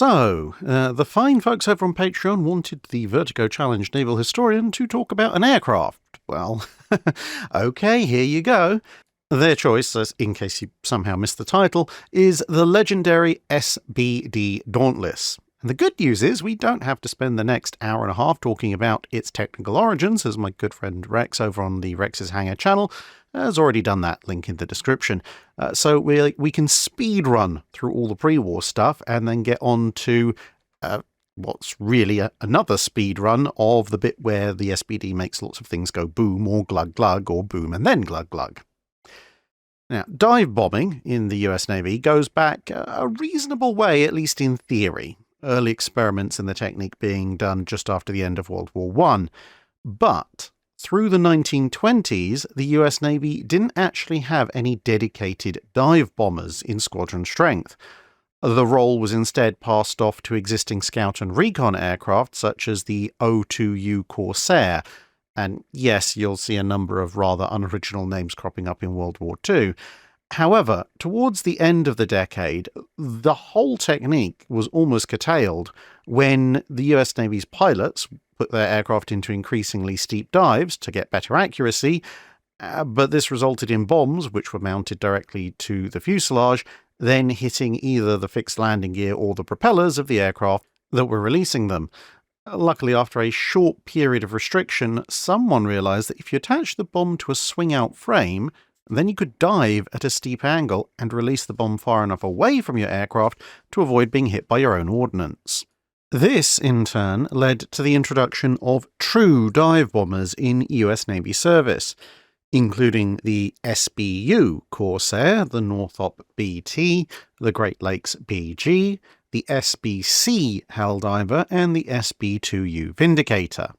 The fine folks over on Patreon wanted the Vertigo Challenge naval historian to talk about an aircraft. Well, okay, here you go. Their choice, as in case you somehow missed the title, is the legendary SBD Dauntless. And the good news is we don't have to spend the next hour and a half talking about its technical origins, as my good friend Rex over on the Rex's Hangar channel has already done that, link in the description. So we can speed run through all the pre-war stuff and then get on to what's really another speed run of the bit where the SBD makes lots of things go boom or glug glug or boom and then glug glug. Now, dive bombing in the US Navy goes back a reasonable way, at least in theory. Early experiments in the technique being done just after the end of World War I. But through the 1920s, the US Navy didn't actually have any dedicated dive bombers in squadron strength. The role was instead passed off to existing scout and recon aircraft such as the O-2U Corsair. And yes, you'll see a number of rather unoriginal names cropping up in World War II. However, towards the end of the decade, the whole technique was almost curtailed when the US Navy's pilots put their aircraft into increasingly steep dives to get better accuracy, but this resulted in bombs, which were mounted directly to the fuselage, then hitting either the fixed landing gear or the propellers of the aircraft that were releasing them. Luckily, after a short period of restriction, someone realized that if you attach the bomb to a swing-out frame, then you could dive at a steep angle and release the bomb far enough away from your aircraft to avoid being hit by your own ordnance. This, in turn, led to the introduction of true dive bombers in US Navy service, including the SBU Corsair, the Northrop BT, the Great Lakes BG, the SBC Helldiver, and the SB2U Vindicator.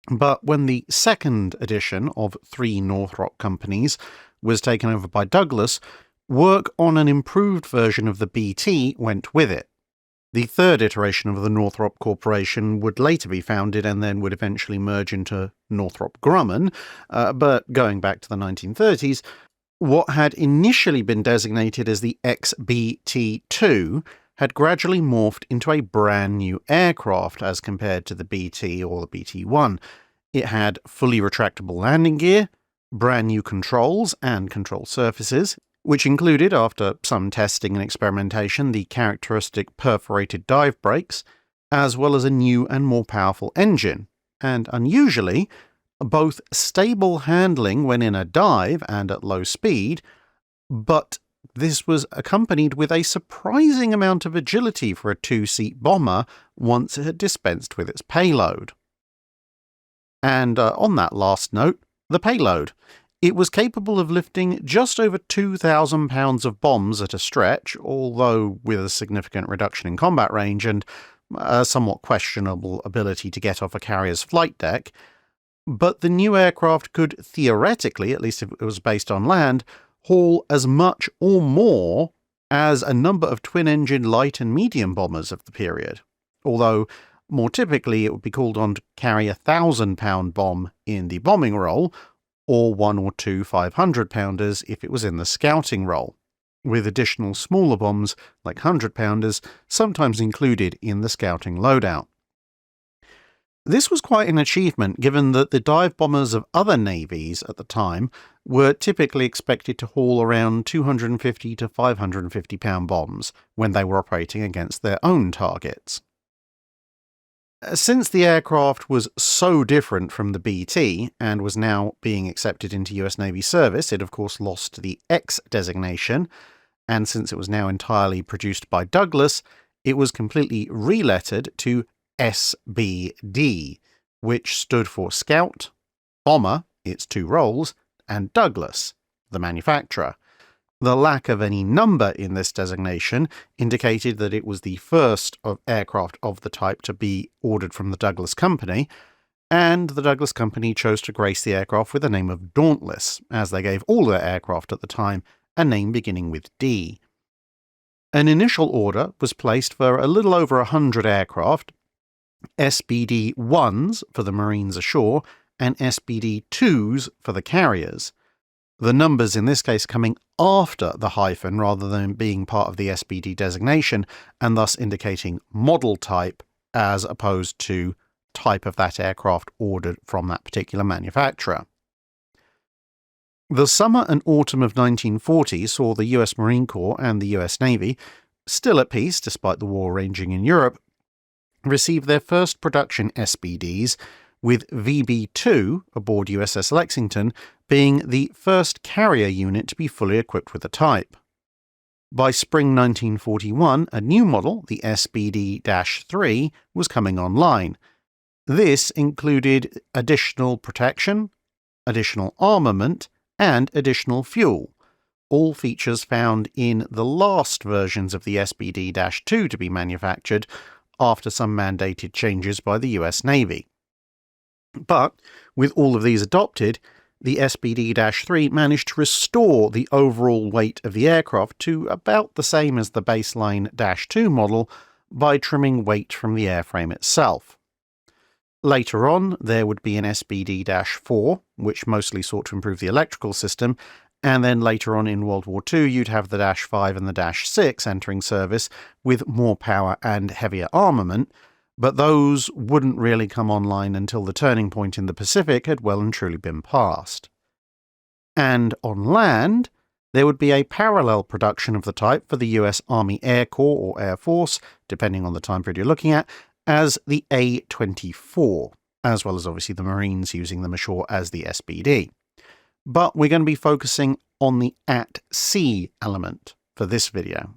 But when the second edition of 3 Northrop companies was taken over by Douglas, work on an improved version of the BT went with it. The third iteration of the Northrop Corporation would later be founded and then would eventually merge into Northrop Grumman, but going back to the 1930s, what had initially been designated as the XBT-2 had gradually morphed into a brand new aircraft as compared to the BT or the BT-1. It had fully retractable landing gear, brand new controls and control surfaces, which included, after some testing and experimentation, the characteristic perforated dive brakes, as well as a new and more powerful engine, and unusually, both stable handling when in a dive and at low speed, but this was accompanied with a surprising amount of agility for a 2-seat bomber once it had dispensed with its payload. And on that last note, the payload. It was capable of lifting just over 2,000 pounds of bombs at a stretch, although with a significant reduction in combat range and a somewhat questionable ability to get off a carrier's flight deck. But the new aircraft could theoretically, at least if it was based on land, haul as much or more as a number of twin-engine light and medium bombers of the period, although more typically it would be called on to carry a 1,000-pound bomb in the bombing role, or 1 or 2 500-pounders if it was in the scouting role, with additional smaller bombs like 100-pounders sometimes included in the scouting loadout. This was quite an achievement given that the dive bombers of other navies at the time were typically expected to haul around 250 to 550-pound bombs when they were operating against their own targets. Since the aircraft was so different from the BT and was now being accepted into US Navy service, it of course lost the X designation, and since it was now entirely produced by Douglas, it was completely relettered to SBD, which stood for Scout, Bomber, its 2 roles, and Douglas, the manufacturer. The lack of any number in this designation indicated that it was the first of aircraft of the type to be ordered from the Douglas Company, and the Douglas Company chose to grace the aircraft with the name of Dauntless, as they gave all their aircraft at the time a name beginning with D. An initial order was placed for a little over 100 aircraft, SBD-1s for the Marines ashore, and SBD-2s for the carriers. The numbers in this case coming after the hyphen rather than being part of the SBD designation, and thus indicating model type as opposed to type of that aircraft ordered from that particular manufacturer. The summer and autumn of 1940 saw the US Marine Corps and the US Navy, still at peace despite the war raging in Europe, receive their first production SBDs, with VB-2 aboard USS Lexington being the first carrier unit to be fully equipped with the type. By spring 1941, a new model, the SBD-3, was coming online. This included additional protection, additional armament, and additional fuel, all features found in the last versions of the SBD-2 to be manufactured after some mandated changes by the US Navy. But, with all of these adopted, the SBD-3 managed to restore the overall weight of the aircraft to about the same as the baseline -2 model by trimming weight from the airframe itself. Later on, there would be an SBD-4, which mostly sought to improve the electrical system, and then later on in World War II, you'd have the -5 and the -6 entering service with more power and heavier armament, but those wouldn't really come online until the turning point in the Pacific had well and truly been passed. And on land, there would be a parallel production of the type for the US Army Air Corps or Air Force, depending on the time period you're looking at, as the A-24, as well as obviously the Marines using them ashore as the SBD. But we're going to be focusing on the at-sea element for this video.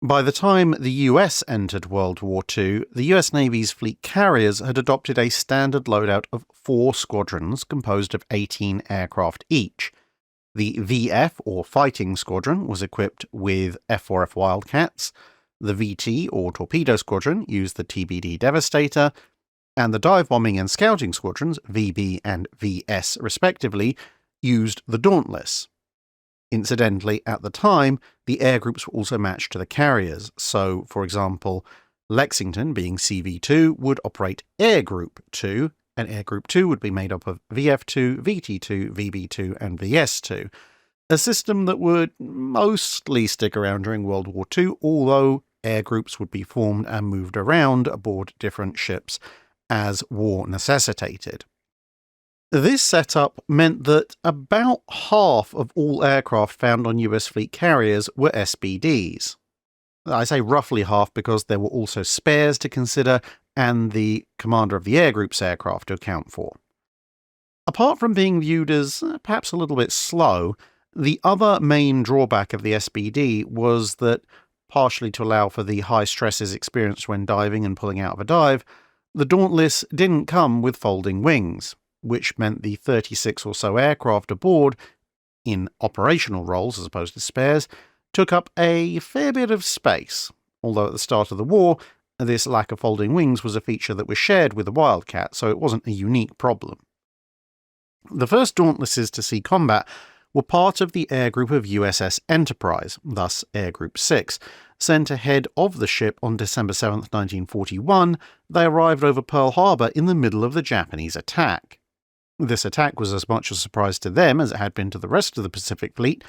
By the time the US entered World War II, the US Navy's fleet carriers had adopted a standard loadout of 4 squadrons composed of 18 aircraft each. The VF, or Fighting Squadron, was equipped with F-4F Wildcats, the VT, or Torpedo Squadron, used the TBD Devastator, and the Dive Bombing and Scouting Squadrons, VB and VS respectively, used the Dauntless. Incidentally, at the time, the air groups were also matched to the carriers, so, for example, Lexington, being CV2, would operate Air Group 2, and Air Group 2 would be made up of VF2, VT2, VB2, and VS2, a system that would mostly stick around during World War II, although air groups would be formed and moved around aboard different ships as war necessitated. This setup meant that about half of all aircraft found on US fleet carriers were SBDs. I say roughly half because there were also spares to consider and the commander of the air group's aircraft to account for. Apart from being viewed as perhaps a little bit slow, the other main drawback of the SBD was that, partially to allow for the high stresses experienced when diving and pulling out of a dive, the Dauntless didn't come with folding wings, which meant the 36 or so aircraft aboard, in operational roles as opposed to spares, took up a fair bit of space, although at the start of the war, this lack of folding wings was a feature that was shared with the Wildcat, so it wasn't a unique problem. The first Dauntlesses to see combat were part of the air group of USS Enterprise, thus Air Group 6. Sent ahead of the ship on December 7, 1941, they arrived over Pearl Harbor in the middle of the Japanese attack. This attack was as much a surprise to them as it had been to the rest of the Pacific Fleet,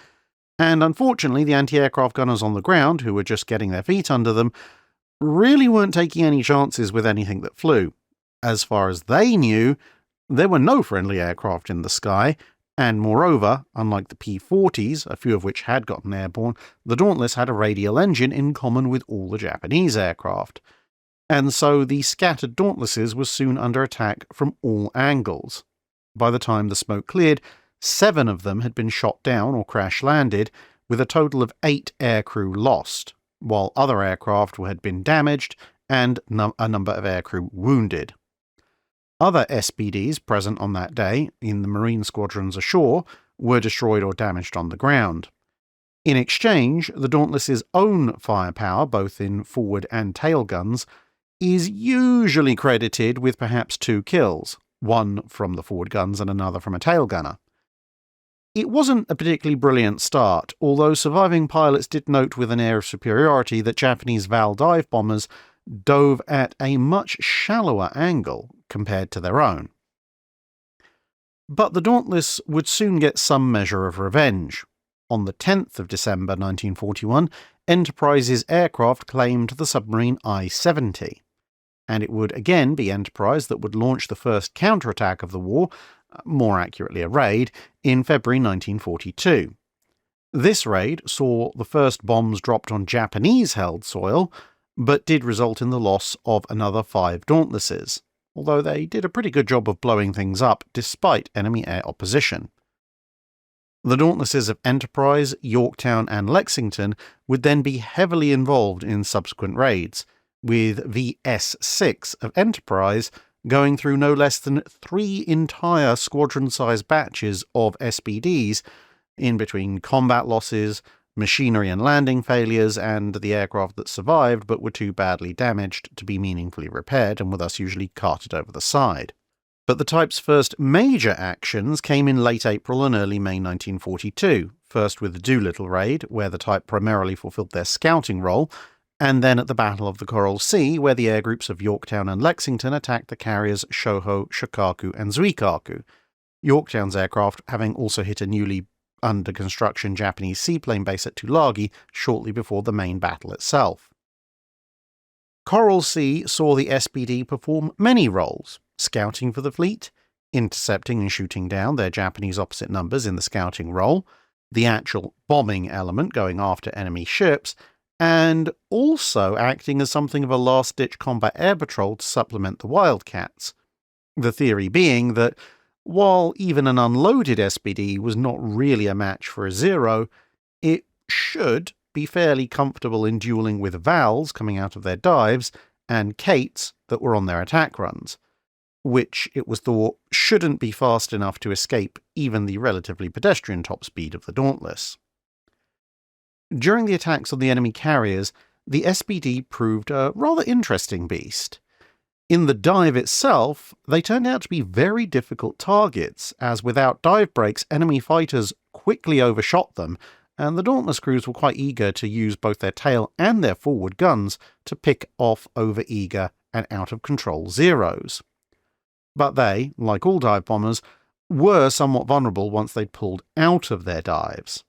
and unfortunately the anti-aircraft gunners on the ground, who were just getting their feet under them, really weren't taking any chances with anything that flew. As far as they knew, there were no friendly aircraft in the sky, and moreover, unlike the P-40s, a few of which had gotten airborne, the Dauntless had a radial engine in common with all the Japanese aircraft. And so the scattered Dauntlesses were soon under attack from all angles. By the time the smoke cleared, 7 of them had been shot down or crash-landed, with a total of 8 aircrew lost, while other aircraft had been damaged and a number of aircrew wounded. Other SBDs present on that day, in the Marine squadrons ashore, were destroyed or damaged on the ground. In exchange, the Dauntless's own firepower, both in forward and tail guns, is usually credited with perhaps 2 kills, one from the forward guns and another from a tail gunner. It wasn't a particularly brilliant start, although surviving pilots did note with an air of superiority that Japanese Val dive bombers dove at a much shallower angle compared to their own. But the Dauntless would soon get some measure of revenge. On the 10th of December 1941, Enterprise's aircraft claimed the submarine I-70. And it would again be Enterprise that would launch the first counterattack of the war, more accurately a raid, in February 1942. This raid saw the first bombs dropped on Japanese-held soil, but did result in the loss of another 5 Dauntlesses, although they did a pretty good job of blowing things up despite enemy air opposition. The Dauntlesses of Enterprise, Yorktown and Lexington would then be heavily involved in subsequent raids, with VS-6 of Enterprise going through no less than 3 entire squadron-sized batches of SBDs in between combat losses, machinery and landing failures, and the aircraft that survived but were too badly damaged to be meaningfully repaired and were thus usually carted over the side. But the type's first major actions came in late April and early May 1942, first with the Doolittle raid, where the type primarily fulfilled their scouting role, and then at the Battle of the Coral Sea, where the air groups of Yorktown and Lexington attacked the carriers Shoho, Shikaku, and Zuikaku, Yorktown's aircraft having also hit a newly under-construction Japanese seaplane base at Tulagi shortly before the main battle itself. Coral Sea saw the SBD perform many roles: scouting for the fleet, intercepting and shooting down their Japanese opposite numbers in the scouting role, the actual bombing element going after enemy ships, and also acting as something of a last-ditch combat air patrol to supplement the Wildcats. The theory being that while even an unloaded SBD was not really a match for a Zero, it should be fairly comfortable in dueling with Vals coming out of their dives and Kates that were on their attack runs, which it was thought shouldn't be fast enough to escape even the relatively pedestrian top speed of the Dauntless. During the attacks on the enemy carriers, the SBD proved a rather interesting beast. In the dive itself, they turned out to be very difficult targets, as without dive breaks, enemy fighters quickly overshot them, and the Dauntless crews were quite eager to use both their tail and their forward guns to pick off over-eager and out-of-control Zeros. But they, like all dive bombers, were somewhat vulnerable once they'd pulled out of their dives.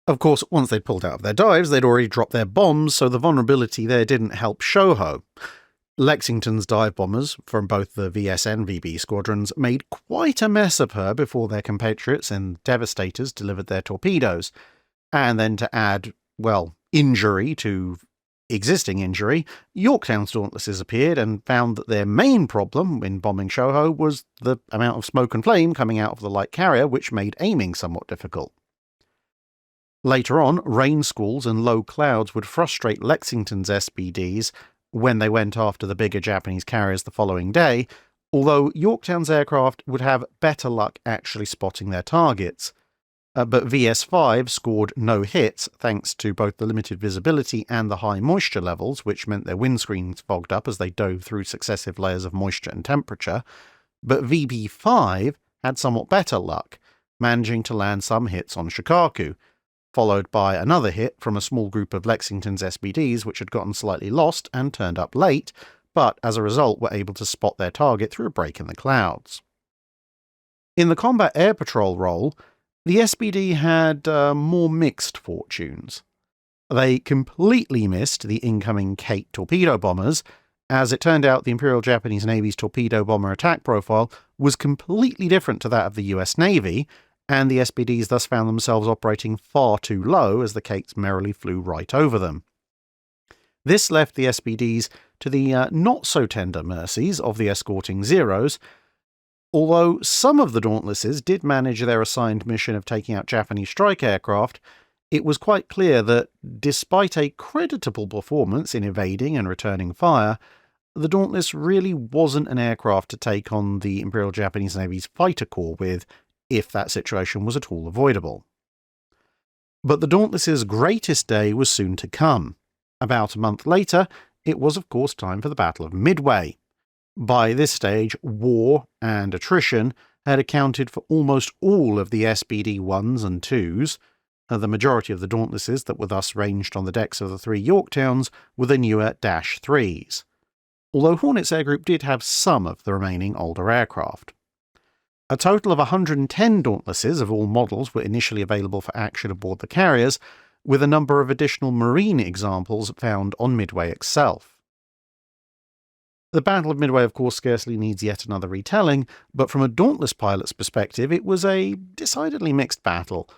Of course, once they'd pulled out of their dives, they'd already dropped their bombs, so the vulnerability there didn't help Shoho. Lexington's dive bombers, from both the VS and VB squadrons, made quite a mess of her before their compatriots and Devastators delivered their torpedoes. And then to add, injury to existing injury, Yorktown's Dauntlesses appeared and found that their main problem in bombing Shoho was the amount of smoke and flame coming out of the light carrier, which made aiming somewhat difficult. Later on, rain squalls and low clouds would frustrate Lexington's SBDs when they went after the bigger Japanese carriers the following day, although Yorktown's aircraft would have better luck actually spotting their targets. But VS-5 scored no hits thanks to both the limited visibility and the high moisture levels, which meant their windscreens fogged up as they dove through successive layers of moisture and temperature. But VB-5 had somewhat better luck, managing to land some hits on Shikaku, followed by another hit from a small group of Lexington's SBDs which had gotten slightly lost and turned up late, but as a result were able to spot their target through a break in the clouds. In the combat air patrol role, the SBD had more mixed fortunes. They completely missed the incoming Kate torpedo bombers. As it turned out, the Imperial Japanese Navy's torpedo bomber attack profile was completely different to that of the US Navy, and the SBDs thus found themselves operating far too low as the Kates merrily flew right over them. This left the SBDs to the not-so-tender mercies of the escorting Zeros, although some of the Dauntlesses did manage their assigned mission of taking out Japanese strike aircraft. It was quite clear that, despite a creditable performance in evading and returning fire, the Dauntless really wasn't an aircraft to take on the Imperial Japanese Navy's fighter corps with, if that situation was at all avoidable. But the Dauntless's greatest day was soon to come. About a month later, it was of course time for the Battle of Midway. By this stage, war and attrition had accounted for almost all of the SBD 1s and 2s. The majority of the Dauntlesses that were thus ranged on the decks of the 3 Yorktowns were the newer Dash 3s, although Hornet's Air Group did have some of the remaining older aircraft. A total of 110 Dauntlesses of all models were initially available for action aboard the carriers, with a number of additional marine examples found on Midway itself. The Battle of Midway, of course, scarcely needs yet another retelling, but from a Dauntless pilot's perspective, it was a decidedly mixed battle.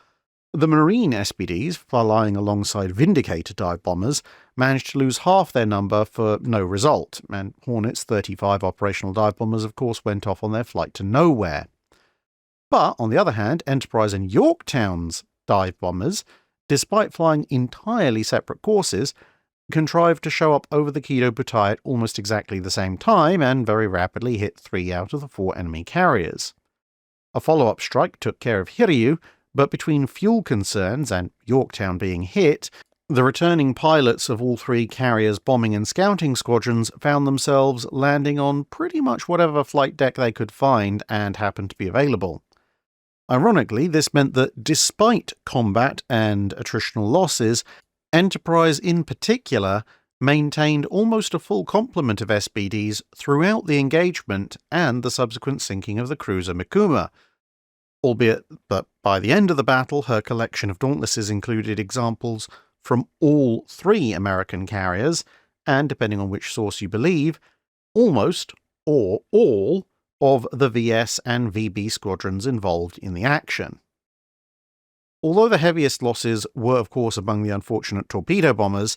The Marine SBDs, flying alongside Vindicator dive bombers, managed to lose half their number for no result, and Hornet's 35 operational dive bombers, of course, went off on their flight to nowhere. But, on the other hand, Enterprise and Yorktown's dive bombers, despite flying entirely separate courses, contrived to show up over the Kido Butai at almost exactly the same time and very rapidly hit 3 out of the 4 enemy carriers. A follow-up strike took care of Hiryu, but between fuel concerns and Yorktown being hit, the returning pilots of all 3 carriers' bombing and scouting squadrons found themselves landing on pretty much whatever flight deck they could find and happened to be available. Ironically, this meant that despite combat and attritional losses, Enterprise in particular maintained almost a full complement of SBDs throughout the engagement and the subsequent sinking of the cruiser Mikuma, albeit that by the end of the battle her collection of Dauntlesses included examples from all 3 American carriers, and depending on which source you believe, almost or all of the VS and VB squadrons involved in the action. Although the heaviest losses were of course among the unfortunate torpedo bombers,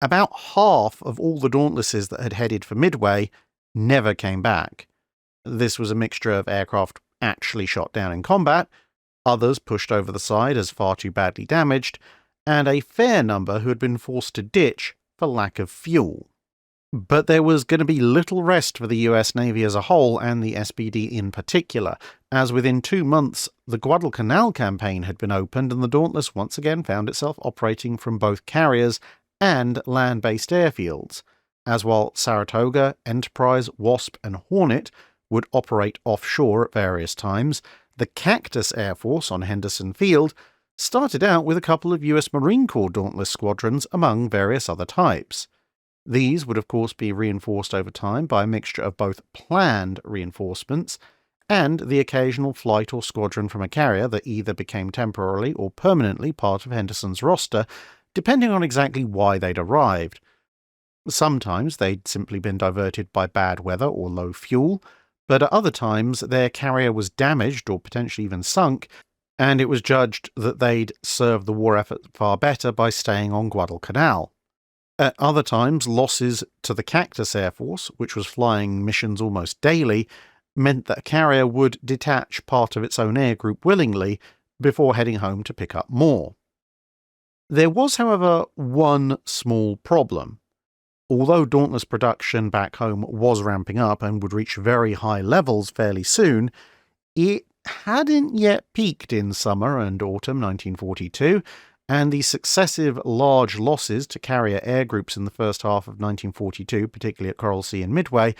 about half of all the Dauntlesses that had headed for Midway never came back. This was a mixture of aircraft actually shot down in combat, others pushed over the side as far too badly damaged, and a fair number who had been forced to ditch for lack of fuel. But there was going to be little rest for the US Navy as a whole, and the SBD in particular, as within 2 months the Guadalcanal campaign had been opened and the Dauntless once again found itself operating from both carriers and land-based airfields, as while Saratoga, Enterprise, Wasp and Hornet would operate offshore at various times, the Cactus Air Force on Henderson Field started out with a couple of US Marine Corps Dauntless squadrons among various other types. These would of course be reinforced over time by a mixture of both planned reinforcements and the occasional flight or squadron from a carrier that either became temporarily or permanently part of Henderson's roster, depending on exactly why they'd arrived. Sometimes they'd simply been diverted by bad weather or low fuel, but at other times their carrier was damaged or potentially even sunk, and it was judged that they'd serve the war effort far better by staying on Guadalcanal. At other times, losses to the Cactus Air Force, which was flying missions almost daily, meant that a carrier would detach part of its own air group willingly before heading home to pick up more. There was, however, one small problem. Although Dauntless production back home was ramping up and would reach very high levels fairly soon, it hadn't yet peaked in summer and autumn 1942, and the successive large losses to carrier air groups in the first half of 1942, particularly at Coral Sea and Midway,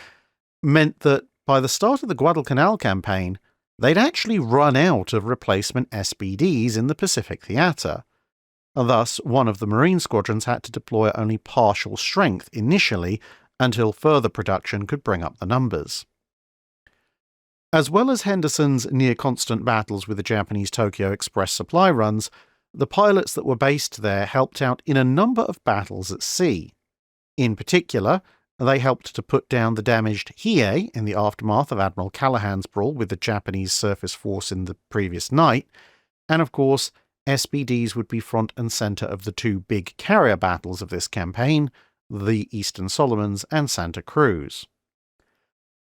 meant that by the start of the Guadalcanal campaign, they'd actually run out of replacement SBDs in the Pacific theatre. Thus, one of the Marine squadrons had to deploy at only partial strength initially until further production could bring up the numbers. As well as Henderson's near-constant battles with the Japanese Tokyo Express supply runs, the pilots that were based there helped out in a number of battles at sea. In particular, they helped to put down the damaged Hiei in the aftermath of Admiral Callahan's brawl with the Japanese surface force in the previous night, and of course, SBDs would be front and centre of the 2 big carrier battles of this campaign, the Eastern Solomons and Santa Cruz.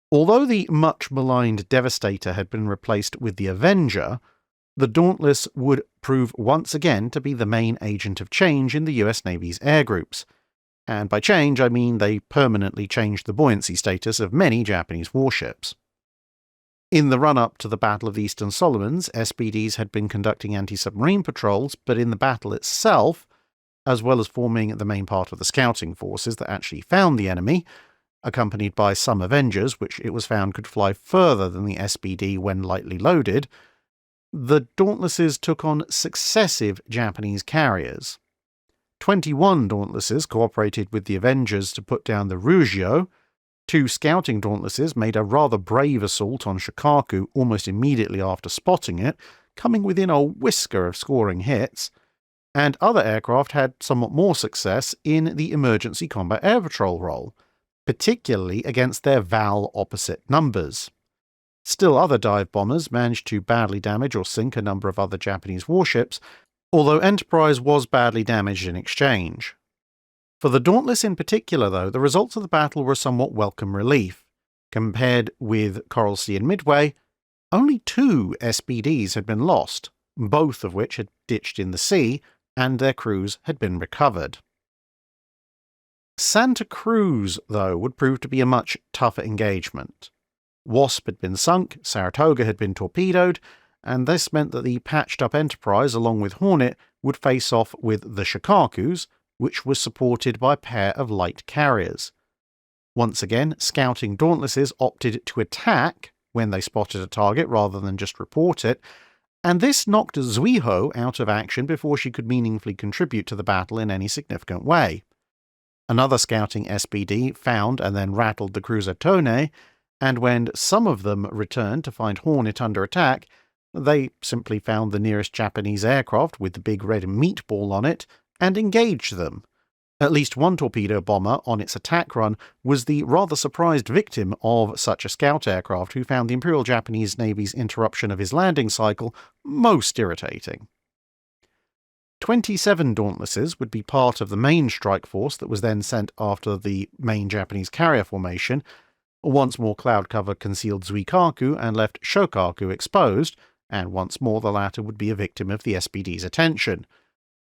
Although the much-maligned Devastator had been replaced with the Avenger, the Dauntless would prove once again to be the main agent of change in the US Navy's air groups. And by change, I mean they permanently changed the buoyancy status of many Japanese warships. In the run-up to the Battle of the Eastern Solomons, SBDs had been conducting anti-submarine patrols, but in the battle itself, as well as forming the main part of the scouting forces that actually found the enemy, accompanied by some Avengers, which it was found could fly further than the SBD when lightly loaded, the Dauntlesses took on successive Japanese carriers. 21 Dauntlesses cooperated with the Avengers to put down the Rugio, Two scouting Dauntlesses made a rather brave assault on Shikaku almost immediately after spotting it, coming within a whisker of scoring hits, and other aircraft had somewhat more success in the emergency combat air patrol role, particularly against their VAL opposite numbers. Still other dive bombers managed to badly damage or sink a number of other Japanese warships, although Enterprise was badly damaged in exchange. For the Dauntless in particular, though, the results of the battle were a somewhat welcome relief. Compared with Coral Sea and Midway, only 2 SBDs had been lost, both of which had ditched in the sea, and their crews had been recovered. Santa Cruz, though, would prove to be a much tougher engagement. Wasp had been sunk, Saratoga had been torpedoed, and this meant that the patched-up Enterprise, along with Hornet, would face off with the Shikakus, which was supported by a pair of light carriers. Once again, scouting Dauntlesses opted to attack when they spotted a target rather than just report it, and this knocked Zuiho out of action before she could meaningfully contribute to the battle in any significant way. Another scouting SBD found and then rattled the cruiser Tone, and when some of them returned to find Hornet under attack, they simply found the nearest Japanese aircraft with the big red meatball on it and engaged them. At least one torpedo bomber on its attack run was the rather surprised victim of such a scout aircraft who found the Imperial Japanese Navy's interruption of his landing cycle most irritating. 27 Dauntlesses would be part of the main strike force that was then sent after the main Japanese carrier formation. Once more cloud cover concealed Zuikaku and left Shokaku exposed, and once more the latter would be a victim of the SBD's attention.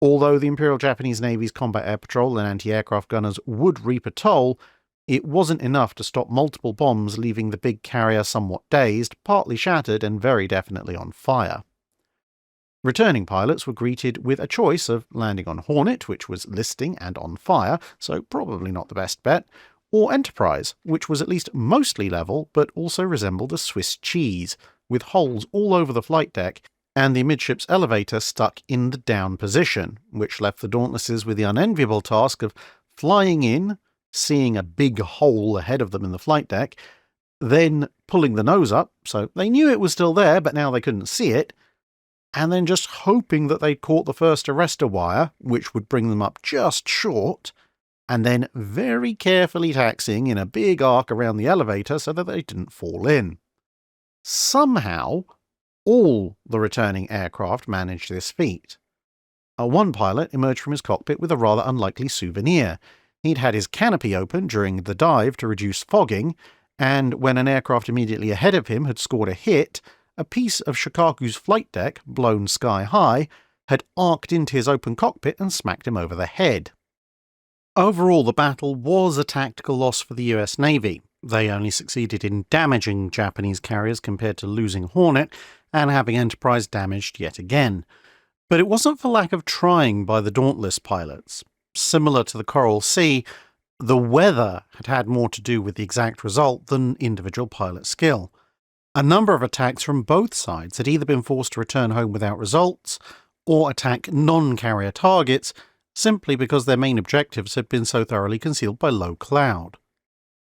Although the Imperial Japanese Navy's combat air patrol and anti-aircraft gunners would reap a toll, it wasn't enough to stop multiple bombs, leaving the big carrier somewhat dazed, partly shattered, and very definitely on fire. Returning pilots were greeted with a choice of landing on Hornet, which was listing and on fire, so probably not the best bet, or Enterprise, which was at least mostly level, but also resembled a Swiss cheese, with holes all over the flight deck, and the midships elevator stuck in the down position, which left the Dauntlesses with the unenviable task of flying in, seeing a big hole ahead of them in the flight deck, then pulling the nose up, so they knew it was still there, but now they couldn't see it, and then just hoping that they'd caught the first arrestor wire, which would bring them up just short, and then very carefully taxiing in a big arc around the elevator so that they didn't fall in. Somehow, all the returning aircraft managed this feat. One pilot emerged from his cockpit with a rather unlikely souvenir. He'd had his canopy open during the dive to reduce fogging, and when an aircraft immediately ahead of him had scored a hit, a piece of Shikaku's flight deck, blown sky high, had arced into his open cockpit and smacked him over the head. Overall, the battle was a tactical loss for the US Navy. They only succeeded in damaging Japanese carriers compared to losing Hornet and having Enterprise damaged yet again. But it wasn't for lack of trying by the Dauntless pilots. Similar to the Coral Sea, the weather had had more to do with the exact result than individual pilot skill. A number of attacks from both sides had either been forced to return home without results or attack non-carrier targets simply because their main objectives had been so thoroughly concealed by low cloud.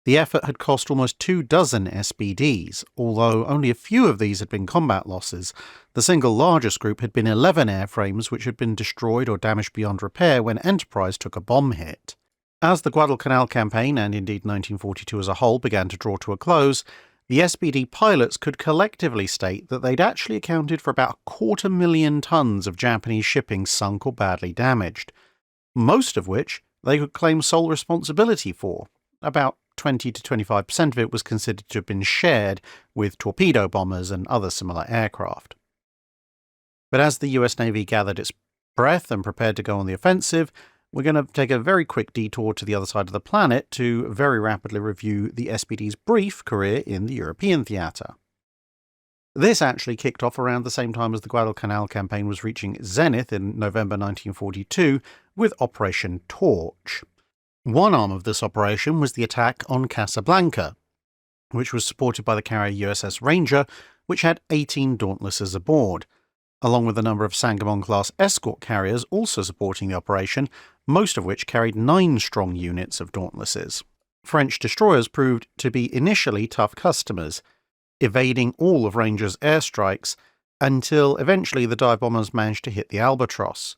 The effort had cost almost 24 SBDs, although only a few of these had been combat losses. The single largest group had been 11 airframes which had been destroyed or damaged beyond repair when Enterprise took a bomb hit. As the Guadalcanal campaign, and indeed 1942 as a whole, began to draw to a close, the SBD pilots could collectively state that they'd actually accounted for about 250,000 tons of Japanese shipping sunk or badly damaged, most of which they could claim sole responsibility for. About 20 to 25% of it was considered to have been shared with torpedo bombers and other similar aircraft. But as the US Navy gathered its breath and prepared to go on the offensive, we're going to take a very quick detour to the other side of the planet to very rapidly review the SBD's brief career in the European theatre. This actually kicked off around the same time as the Guadalcanal campaign was reaching zenith in November 1942 with Operation Torch. One arm of this operation was the attack on Casablanca, which was supported by the carrier USS Ranger, which had 18 Dauntlesses aboard, along with a number of Sangamon-class escort carriers also supporting the operation, most of which carried 9 strong units of Dauntlesses. French destroyers proved to be initially tough customers, evading all of Ranger's airstrikes until eventually the dive bombers managed to hit the Albatross.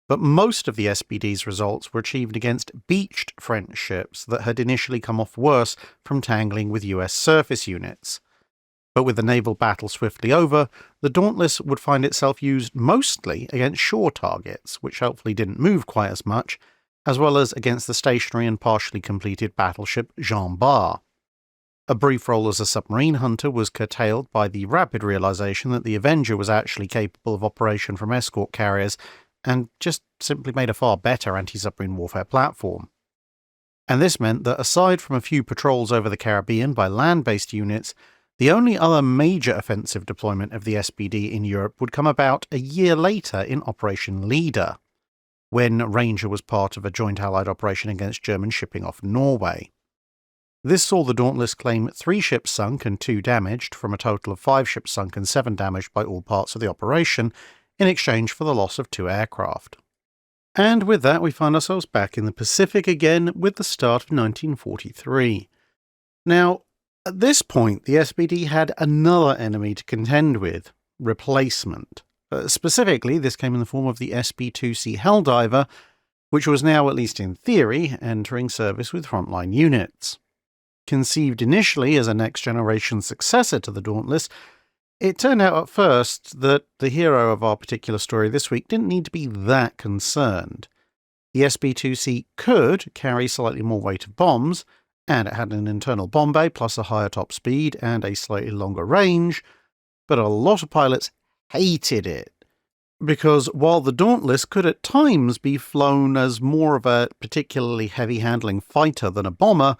But most of the SBD's results were achieved against beached French ships that had initially come off worse from tangling with US surface units. But with the naval battle swiftly over, the Dauntless would find itself used mostly against shore targets, which hopefully didn't move quite as much, as well as against the stationary and partially completed battleship Jean Bart. A brief role as a submarine hunter was curtailed by the rapid realization that the Avenger was actually capable of operation from escort carriers and just simply made a far better anti-submarine warfare platform. And this meant that aside from a few patrols over the Caribbean by land-based units, the only other major offensive deployment of the SBD in Europe would come about a year later in Operation Leader, when Ranger was part of a joint Allied operation against German shipping off Norway. This saw the Dauntless claim 3 ships sunk and 2 damaged, from a total of 5 ships sunk and 7 damaged by all parts of the operation, in exchange for the loss of 2 aircraft. And with that, we find ourselves back in the Pacific again with the start of 1943. Now, at this point, the SBD had another enemy to contend with: replacement. Specifically, this came in the form of the SB-2C Helldiver, which was now, at least in theory, entering service with frontline units. Conceived initially as a next-generation successor to the Dauntless, it turned out at first that the hero of our particular story this week didn't need to be that concerned. The SB-2C could carry slightly more weight of bombs, and it had an internal bomb bay plus a higher top speed and a slightly longer range, but a lot of pilots hated it, because while the Dauntless could at times be flown as more of a particularly heavy-handling fighter than a bomber,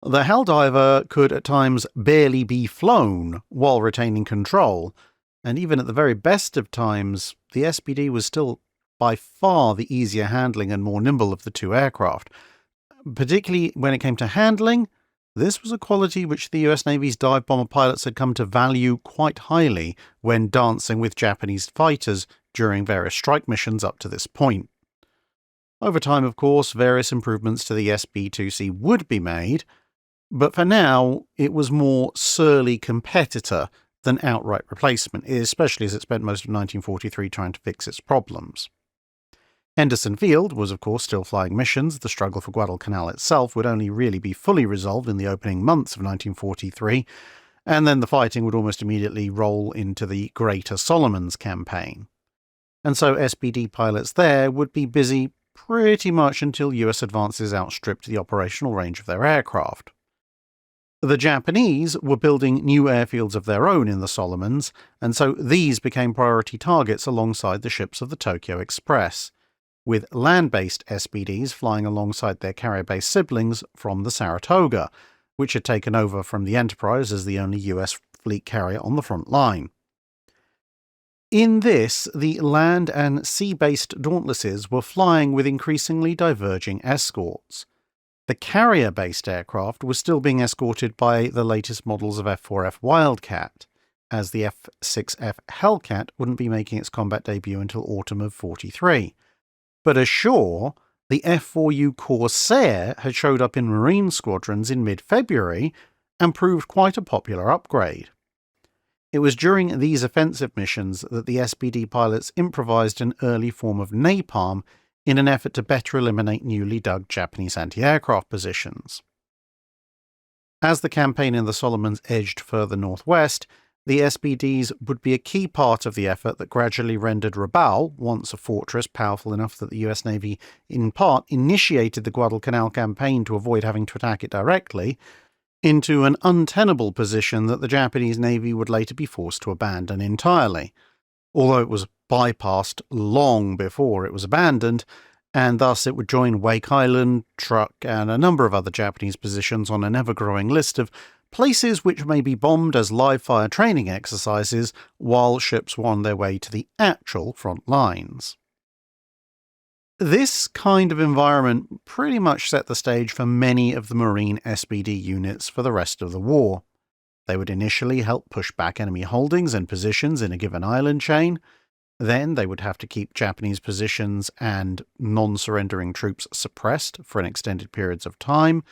the Helldiver could at times barely be flown while retaining control, and even at the very best of times, the SBD was still by far the easier handling and more nimble of the 2 aircraft. Particularly when it came to handling, this was a quality which the US Navy's dive bomber pilots had come to value quite highly when dancing with Japanese fighters during various strike missions up to this point. Over time, of course, various improvements to the SB-2C would be made, but for now, it was more surly competitor than outright replacement, especially as it spent most of 1943 trying to fix its problems. Henderson Field was, of course, still flying missions. The struggle for Guadalcanal itself would only really be fully resolved in the opening months of 1943, and then the fighting would almost immediately roll into the Greater Solomons campaign. And so SBD pilots there would be busy pretty much until US advances outstripped the operational range of their aircraft. The Japanese were building new airfields of their own in the Solomons, and so these became priority targets alongside the ships of the Tokyo Express, with land-based SBDs flying alongside their carrier-based siblings from the Saratoga, which had taken over from the Enterprise as the only US fleet carrier on the front line. In this, the land- and sea-based Dauntlesses were flying with increasingly diverging escorts. The carrier-based aircraft was still being escorted by the latest models of F-4F Wildcat, as the F-6F Hellcat wouldn't be making its combat debut until autumn of 43. But ashore, the F-4U Corsair had showed up in Marine squadrons in mid-February and proved quite a popular upgrade. It was during these offensive missions that the SBD pilots improvised an early form of napalm in an effort to better eliminate newly dug Japanese anti-aircraft positions. As the campaign in the Solomons edged further northwest, the SBDs would be a key part of the effort that gradually rendered Rabaul, once a fortress powerful enough that the US Navy in part initiated the Guadalcanal campaign to avoid having to attack it directly, into an untenable position that the Japanese Navy would later be forced to abandon entirely, although it was bypassed long before it was abandoned, and thus it would join Wake Island, Truk, and a number of other Japanese positions on an ever-growing list of places which may be bombed as live-fire training exercises while ships were on their way to the actual front lines. This kind of environment pretty much set the stage for many of the Marine SBD units for the rest of the war. They would initially help push back enemy holdings and positions in a given island chain. Then they would have to keep Japanese positions and non-surrendering troops suppressed for an extended periods of time.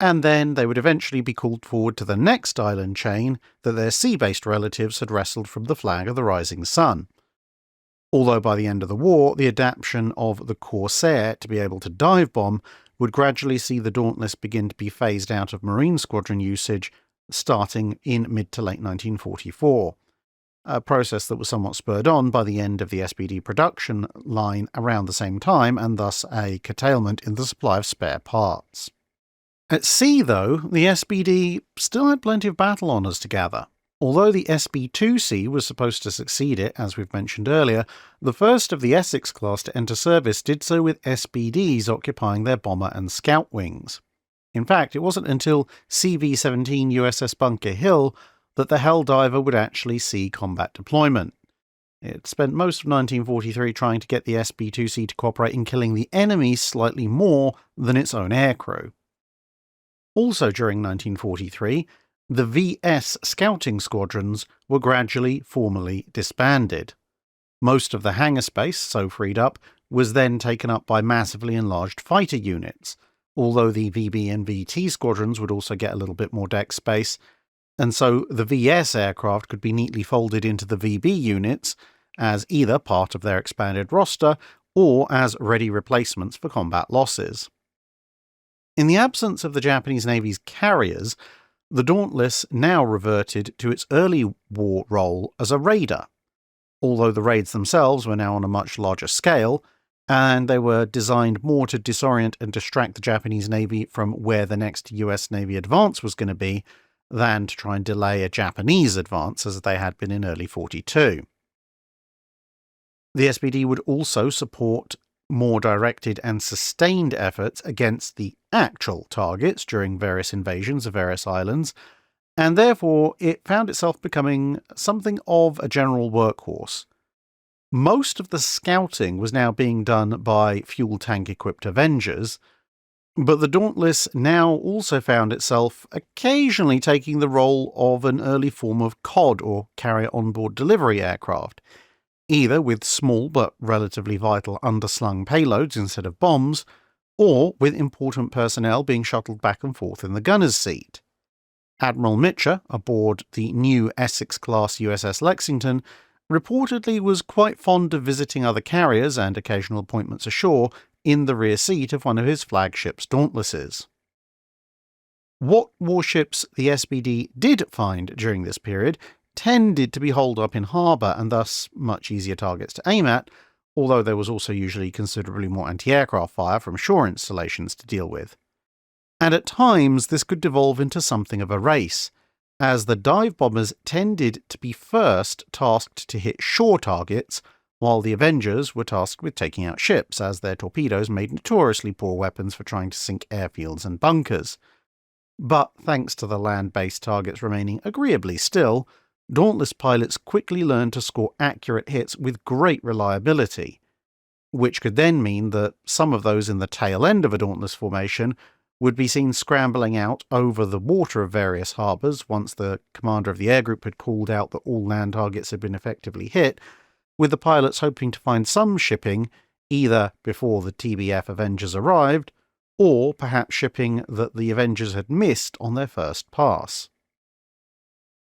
and then they would eventually be called forward to the next island chain that their sea-based relatives had wrestled from the flag of the rising sun. Although by the end of the war, the adaptation of the Corsair to be able to dive bomb would gradually see the Dauntless begin to be phased out of Marine Squadron usage starting in mid to late 1944, a process that was somewhat spurred on by the end of the SBD production line around the same time, and thus a curtailment in the supply of spare parts. At sea, though, the SBD still had plenty of battle honours to gather. Although the SB-2C was supposed to succeed it, as we've mentioned earlier, the first of the Essex class to enter service did so with SBDs occupying their bomber and scout wings. In fact, it wasn't until CV-17 USS Bunker Hill that the Helldiver would actually see combat deployment. It spent most of 1943 trying to get the SB-2C to cooperate in killing the enemy slightly more than its own aircrew. Also during 1943, the VS scouting squadrons were gradually formally disbanded. Most of the hangar space, so freed up, was then taken up by massively enlarged fighter units, although the VB and VT squadrons would also get a little bit more deck space, and so the VS aircraft could be neatly folded into the VB units as either part of their expanded roster or as ready replacements for combat losses. In the absence of the Japanese Navy's carriers, the Dauntless now reverted to its early war role as a raider, although the raids themselves were now on a much larger scale, and they were designed more to disorient and distract the Japanese Navy from where the next US Navy advance was going to be, than to try and delay a Japanese advance as they had been in early 42. The SBD would also support more directed and sustained efforts against the actual targets during various invasions of various islands, and therefore it found itself becoming something of a general workhorse. Most of the scouting was now being done by fuel tank-equipped Avengers, but the Dauntless now also found itself occasionally taking the role of an early form of COD, or Carrier Onboard Delivery aircraft, either with small but relatively vital underslung payloads instead of bombs, or with important personnel being shuttled back and forth in the gunner's seat. Admiral Mitcher, aboard the new Essex-class USS Lexington, reportedly was quite fond of visiting other carriers and occasional appointments ashore in the rear seat of one of his flagship's Dauntlesses. What warships the SBD did find during this period tended to be holed up in harbour and thus much easier targets to aim at, although there was also usually considerably more anti-aircraft fire from shore installations to deal with. And at times this could devolve into something of a race, as the dive bombers tended to be first tasked to hit shore targets, while the Avengers were tasked with taking out ships, as their torpedoes made notoriously poor weapons for trying to sink airfields and bunkers. But thanks to the land-based targets remaining agreeably still, Dauntless pilots quickly learned to score accurate hits with great reliability, which could then mean that some of those in the tail end of a Dauntless formation would be seen scrambling out over the water of various harbours once the commander of the air group had called out that all land targets had been effectively hit, with the pilots hoping to find some shipping either before the TBF Avengers arrived, or perhaps shipping that the Avengers had missed on their first pass.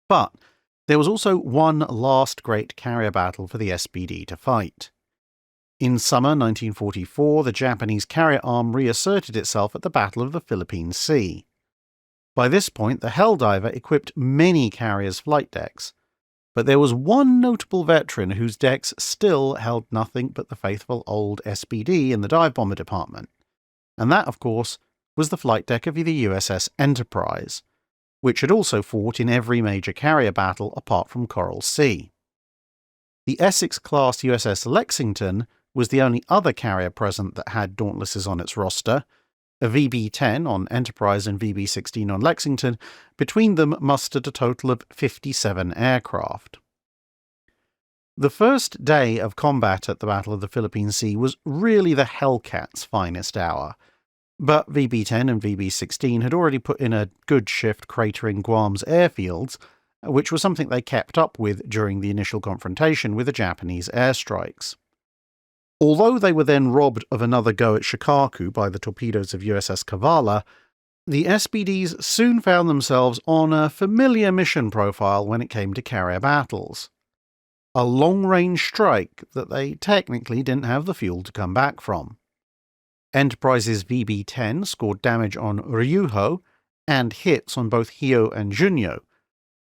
But there was also one last great carrier battle for the SBD to fight. In summer 1944, the Japanese carrier arm reasserted itself at the Battle of the Philippine Sea. By this point, the Helldiver equipped many carriers' flight decks, but there was one notable veteran whose decks still held nothing but the faithful old SBD in the dive bomber department, and that, of course, was the flight deck of the USS Enterprise, which had also fought in every major carrier battle apart from Coral Sea. The Essex-class USS Lexington was the only other carrier present that had Dauntlesses on its roster. A VB-10 on Enterprise and VB-16 on Lexington, between them mustered a total of 57 aircraft. The first day of combat at the Battle of the Philippine Sea was really the Hellcat's finest hour, but VB-10 and VB-16 had already put in a good shift cratering Guam's airfields, which was something they kept up with during the initial confrontation with the Japanese airstrikes. Although they were then robbed of another go at Shikaku by the torpedoes of USS Kavala, The SBDs soon found themselves on a familiar mission profile when it came to carrier battles. A long-range strike that they technically didn't have the fuel to come back from. Enterprise's VB-10 scored damage on Ryuho and hits on both Hio and Junyo,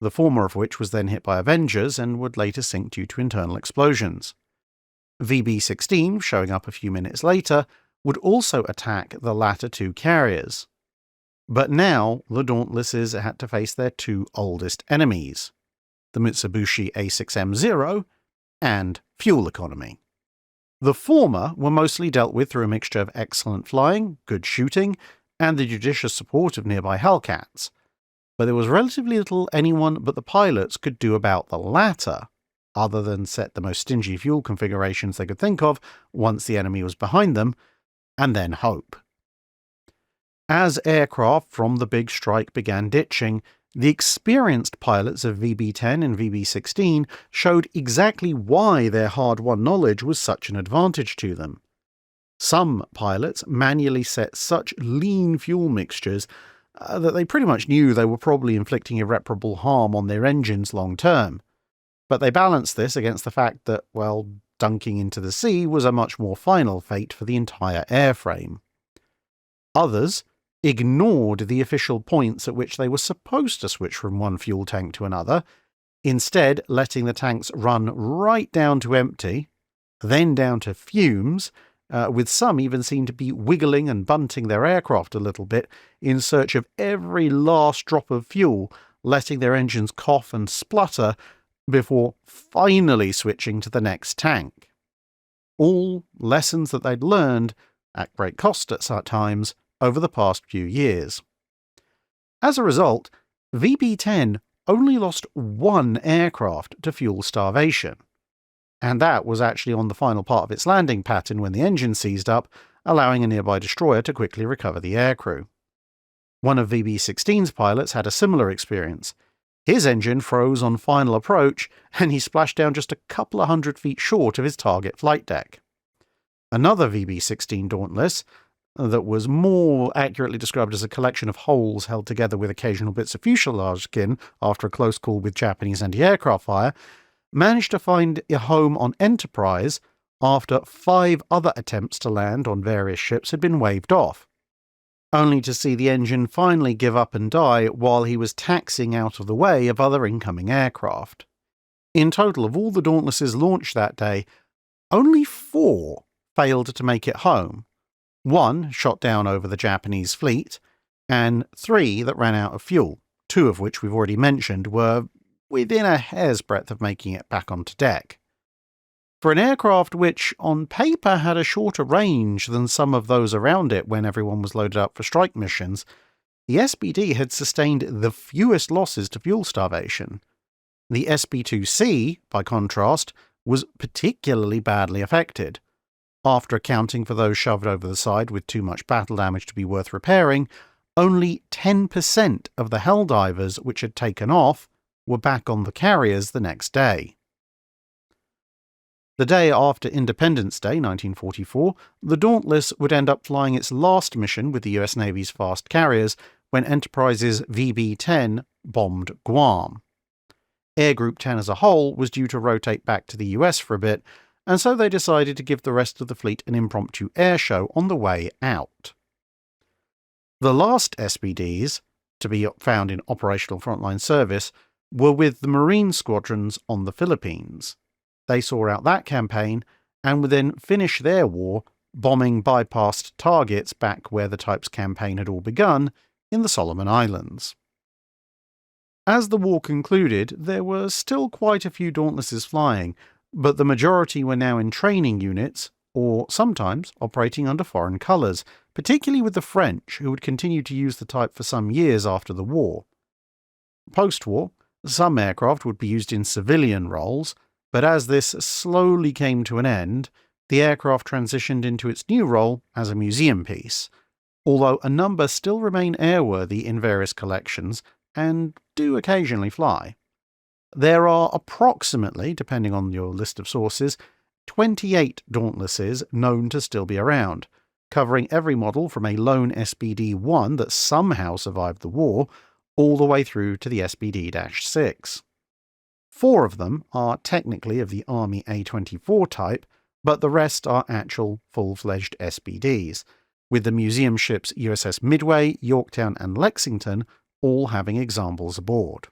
the former of which was then hit by Avengers and would later sink due to internal explosions. VB-16, showing up a few minutes later, would also attack the latter two carriers. But now the Dauntlesses had to face their two oldest enemies, the Mitsubishi A6M0 and fuel economy. The former were mostly dealt with through a mixture of excellent flying, good shooting, and the judicious support of nearby Hellcats, but there was relatively little anyone but the pilots could do about the latter, other than set the most stingy fuel configurations they could think of once the enemy was behind them, and then hope. As aircraft from the big strike began ditching, the experienced pilots of VB-10 and VB-16 showed exactly why their hard-won knowledge was such an advantage to them. Some pilots manually set such lean fuel mixtures that they pretty much knew they were probably inflicting irreparable harm on their engines long term. But they balanced this against the fact that, well, dunking into the sea was a much more final fate for the entire airframe. Others ignored the official points at which they were supposed to switch from one fuel tank to another, instead letting the tanks run right down to empty, then down to fumes, with some even seen to be wiggling and bunting their aircraft a little bit in search of every last drop of fuel, letting their engines cough and splutter before finally switching to the next tank. All lessons that they'd learned, at great cost at such times, over the past few years. As a result, VB-10 only lost one aircraft to fuel starvation, and that was actually on the final part of its landing pattern when the engine seized up, allowing a nearby destroyer to quickly recover the aircrew. One of VB-16's pilots had a similar experience. His engine froze on final approach, and he splashed down just a couple of 100 feet short of his target flight deck. Another VB-16 Dauntless, that was more accurately described as a collection of holes held together with occasional bits of fuselage skin after a close call with Japanese anti-aircraft fire, managed to find a home on Enterprise after 5 other attempts to land on various ships had been waved off, only to see the engine finally give up and die while he was taxiing out of the way of other incoming aircraft. In total, of all the Dauntlesses launched that day, only 4 failed to make it home. 1 shot down over the Japanese fleet, and 3 that ran out of fuel, 2 of which we've already mentioned were within a hair's breadth of making it back onto deck. For an aircraft which, on paper, had a shorter range than some of those around it when everyone was loaded up for strike missions, the SBD had sustained the fewest losses to fuel starvation. The SB-2C, by contrast, was particularly badly affected. After accounting for those shoved over the side with too much battle damage to be worth repairing, only 10% of the Helldivers which had taken off were back on the carriers the next day. The day after Independence Day, 1944, the Dauntless would end up flying its last mission with the US Navy's fast carriers when Enterprise's VB-10 bombed Guam. Air Group 10 as a whole was due to rotate back to the US for a bit, and so they decided to give the rest of the fleet an impromptu air show on the way out. The last SBDs, to be found in operational frontline service, were with the Marine squadrons on the Philippines. They saw out that campaign and would then finish their war bombing bypassed targets back where the type's campaign had all begun, in the Solomon Islands. As the war concluded, there were still quite a few Dauntlesses flying, but the majority were now in training units, or sometimes operating under foreign colours, particularly with the French, who would continue to use the type for some years after the war. Post-war, some aircraft would be used in civilian roles, but as this slowly came to an end, the aircraft transitioned into its new role as a museum piece, although a number still remain airworthy in various collections and do occasionally fly. There are approximately, depending on your list of sources, 28 Dauntlesses known to still be around, covering every model from a lone SBD-1 that somehow survived the war, all the way through to the SBD-6. 4 of them are technically of the Army A-24 type, but the rest are actual full-fledged SBDs, with the museum ships USS Midway, Yorktown and Lexington all having examples aboard.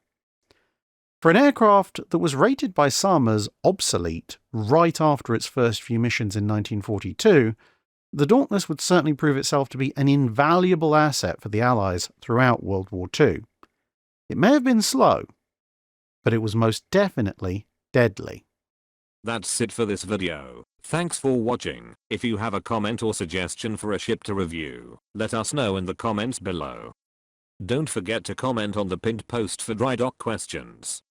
For an aircraft that was rated by some as obsolete right after its first few missions in 1942, the Dauntless would certainly prove itself to be an invaluable asset for the Allies throughout World War II. It may have been slow, but it was most definitely deadly. That's it for this video. Thanks for watching. If you have a comment or suggestion for a ship to review, let us know in the comments below. Don't forget to comment on the pinned post for dry dock questions.